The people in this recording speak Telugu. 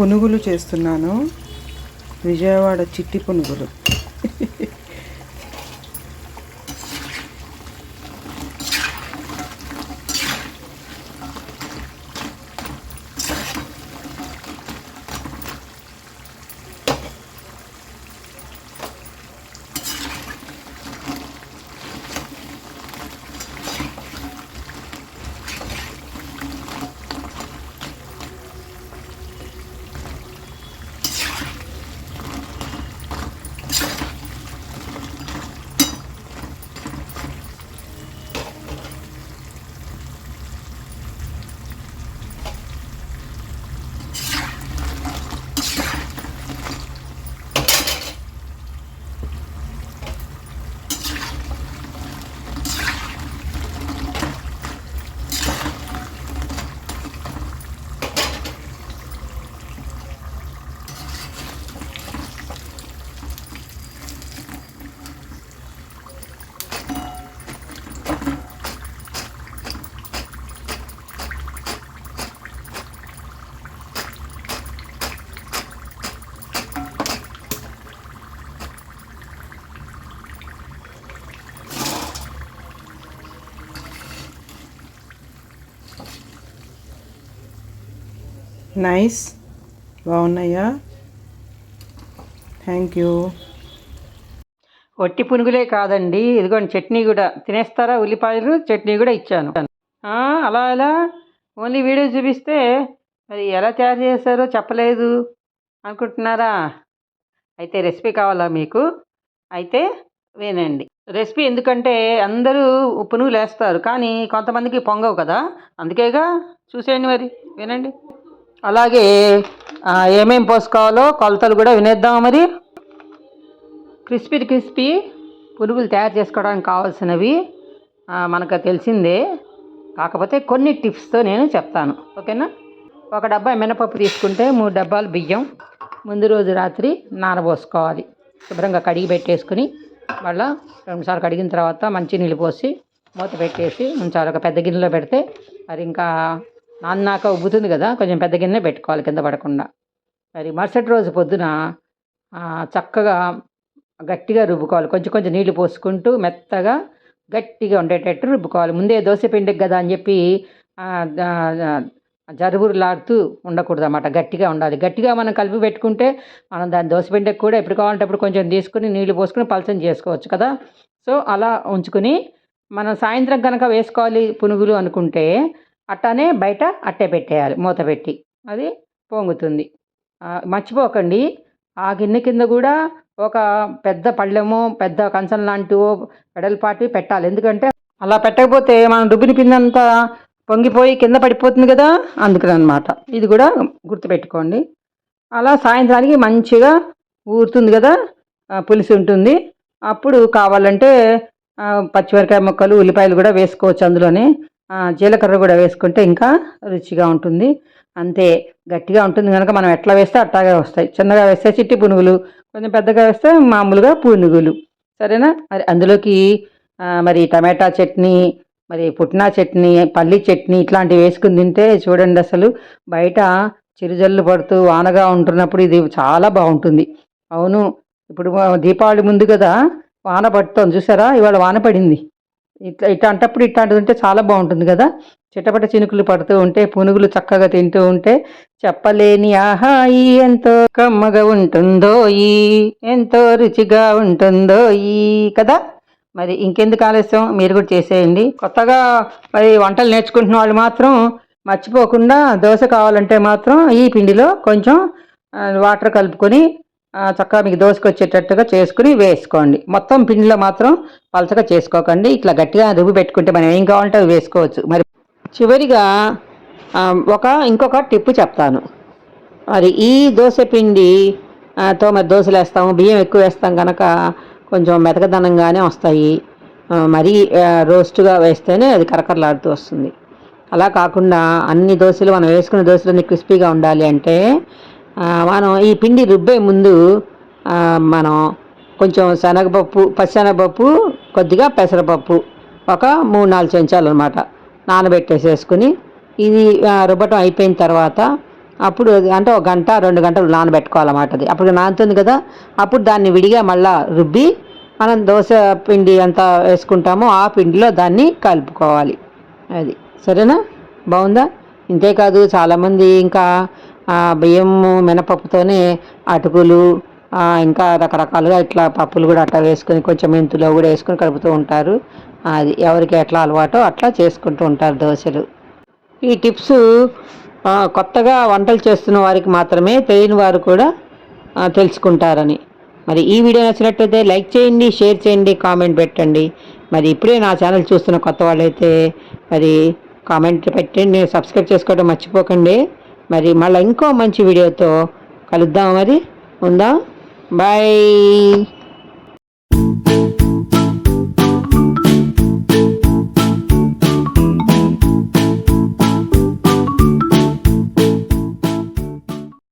పునుగులు చేస్తున్నాను. విజయవాడ చిట్టి పునుగులు. నైస్, బాగున్నాయా? Thank you. వట్టి పునుగులే కాదండి, ఇదిగోండి చట్నీ కూడా తినేస్తారా? ఉల్లిపాయలు చట్నీ కూడా ఇచ్చాను. అలా ఎలా ఓన్లీ వీడియో చూపిస్తే మరి ఎలా తయారు చేశారో చెప్పలేదు అనుకుంటున్నారా? అయితే రెసిపీ కావాలా మీకు? అయితే వినండి రెసిపీ. ఎందుకంటే అందరూ పునుగులు వేస్తారు, కానీ కొంతమందికి పొంగవు కదా, అందుకేగా. చూసేయండి, మరి వినండి. అలాగే ఏమేం పోసుకోవాలో కొలతలు కూడా వినేద్దాం. మరి క్రిస్పీ పునుగులు తయారు చేసుకోవడానికి కావాల్సినవి మనకు తెలిసిందే, కాకపోతే కొన్ని టిప్స్తో నేను చెప్తాను, ఓకేనా? ఒక డబ్బా మినపప్పు తీసుకుంటే 3 డబ్బాలు బియ్యం ముందు రోజు రాత్రి నానబోసుకోవాలి. శుభ్రంగా కడిగి పెట్టేసుకుని మళ్ళీ 2 సార్లు కడిగిన తర్వాత మంచి నీళ్ళు పోసి మూత పెట్టేసి ఉంచాలి. ఒక పెద్ద గిన్నెలో పెడితే మరి ఇంకా నాన్నాక ఉబ్బుతుంది కదా, కొంచెం పెద్ద గిన్నె పెట్టుకోవాలి కింద పడకుండా. మరి మరుసటి రోజు పొద్దున చక్కగా గట్టిగా రుబ్బుకోవాలి. కొంచెం కొంచెం నీళ్లు పోసుకుంటూ మెత్తగా గట్టిగా ఉండేటట్టు రుబ్బుకోవాలి. ముందే దోశ పిండికి కదా అని చెప్పి జరుబురులాడుతూ ఉండకూడదు అన్నమాట, గట్టిగా ఉండాలి. గట్టిగా మనం కలిపి పెట్టుకుంటే మనం దాని దోశ పిండికి కూడా ఎప్పుడు కావాలంటే అప్పుడు కొంచెం తీసుకుని నీళ్లు పోసుకుని పలచన చేసుకోవచ్చు కదా. సో అలా ఉంచుకుని మనం సాయంత్రం కనుక వేసుకోవాలి పునుగులు అనుకుంటే అట్టానే బయట అట్టే పెట్టేయాలి, మూత పెట్టి. అది పొంగుతుంది. మర్చిపోకండి, ఆ గిన్నె కింద కూడా ఒక పెద్ద పళ్ళెమో పెద్ద కంచం లాంటివో వెడల్పాటి పెట్టాలి. ఎందుకంటే అలా పెట్టకపోతే మనం రుబ్బిన పిందంతా పొంగిపోయి కింద పడిపోతుంది కదా, అందుకని అనమాట. ఇది కూడా గుర్తుపెట్టుకోండి. అలా సాయంత్రానికి మంచిగా ఊరుతుంది కదా, పులుసు ఉంటుంది. అప్పుడు కావాలంటే పచ్చిమిరకాయ ముక్కలు ఉల్లిపాయలు కూడా వేసుకోవచ్చు అందులోనే. జీలకర్ర కూడా వేసుకుంటే ఇంకా రుచిగా ఉంటుంది. అంతే, గట్టిగా ఉంటుంది కనుక మనం ఎట్లా వేస్తే అట్లాగే వస్తాయి. చిన్నగా వేస్తే చిట్టి పునుగులు, కొంచెం పెద్దగా వేస్తే మామూలుగా పునుగులు, సరేనా? మరి అందులోకి మరి టమాటా చట్నీ, మరి పుట్నా చట్నీ, పల్లి చట్నీ ఇట్లాంటివి వేసుకుని తింటే చూడండి, అసలు బయట చిరుజల్లు పడుతూ వానగా ఉంటున్నప్పుడు ఇది చాలా బాగుంటుంది. అవును, ఇప్పుడు దీపావళి ముందు కదా వాన పడుతోంది, చూసారా? ఇవాళ వాన పడింది. ఇట్లాంటప్పుడు ఇట్లాంటిది ఉంటే చాలా బాగుంటుంది కదా. చిటపట చినుకులు పడుతూ ఉంటే పునుగులు చక్కగా తింటూ ఉంటే చెప్పలేని ఆహాయి, ఎంతో కమ్మగా ఉంటుందో ఈ, ఎంతో రుచిగా ఉంటుందో ఈ కదా. మరి ఇంకెందుకు ఆలస్యం, మీరు కూడా చేసేయండి. కొత్తగా మరి వంటలు నేర్చుకుంటున్న వాళ్ళు మాత్రం మర్చిపోకుండా దోశ కావాలంటే మాత్రం ఈ పిండిలో కొంచెం వాటర్ కలుపుకొని చక్కగా మీకు దోశకు వచ్చేటట్టుగా చేసుకుని వేసుకోండి. మొత్తం పిండిలో మాత్రం పలచగా చేసుకోకండి. ఇట్లా గట్టిగా రుబ్బి పెట్టుకుంటే మనం ఏం కావాలంటే అవి వేసుకోవచ్చు. మరి చివరిగా ఇంకొక టిప్పు చెప్తాను. మరి ఈ దోశ పిండితో మరి దోశలు వేస్తాము, బియ్యం ఎక్కువ వేస్తాం కనుక కొంచెం మెతకదనంగానే వస్తాయి. మరీ రోస్ట్గా వేస్తేనే అది కరకరలాడుతూ వస్తుంది. అలా కాకుండా అన్ని దోశలు మనం వేసుకునే దోశలన్నీ క్రిస్పీగా ఉండాలి అంటే మనం ఈ పిండి రుబ్బే ముందు మనం కొంచెం శనగపప్పు, పచ్చెనగపప్పు, కొద్దిగా పెసరపప్పు ఒక 3-4 చెంచాలు అనమాట నానబెట్టేసేసుకుని ఇది రుబ్బటం అయిపోయిన తర్వాత అప్పుడు అంటే 1 గంట 2 గంటలు నానబెట్టుకోవాలన్నమాట. అది అప్పుడు నానుతుంది కదా, అప్పుడు దాన్ని విడిగా మళ్ళీ రుబ్బి మనం దోశ పిండి అంతా వేసుకుంటామో ఆ పిండిలో దాన్ని కలుపుకోవాలి. అది సరేనా? బాగుందా? ఇంతేకాదు చాలామంది ఇంకా బియ్యం మినపప్పుతోనే అటుకులు ఇంకా రకరకాలుగా ఇట్లా పప్పులు కూడా అట్లా వేసుకొని కొంచెం మెంతులో కూడా వేసుకొని కలుపుతూ ఉంటారు. అది ఎవరికి ఎట్లా అలవాటో అట్లా చేసుకుంటూ ఉంటారు దోశలు. ఈ టిప్స్ కొత్తగా వంటలు చేస్తున్న వారికి మాత్రమే, తెలియని వారు కూడా తెలుసుకుంటారని. మరి ఈ వీడియో నచ్చినట్లయితే లైక్ చేయండి, షేర్ చేయండి, కామెంట్ పెట్టండి. మరి ఇప్పుడే నా ఛానల్ చూస్తున్న కొత్త వాళ్ళైతే మరి కామెంట్ పెట్టండి, సబ్స్క్రైబ్ చేసుకోవడం మర్చిపోకండి. మరి మళ్ళీ ఇంకో మంచి వీడియోతో కలుద్దాం. మరి ఉందా? బాయ్.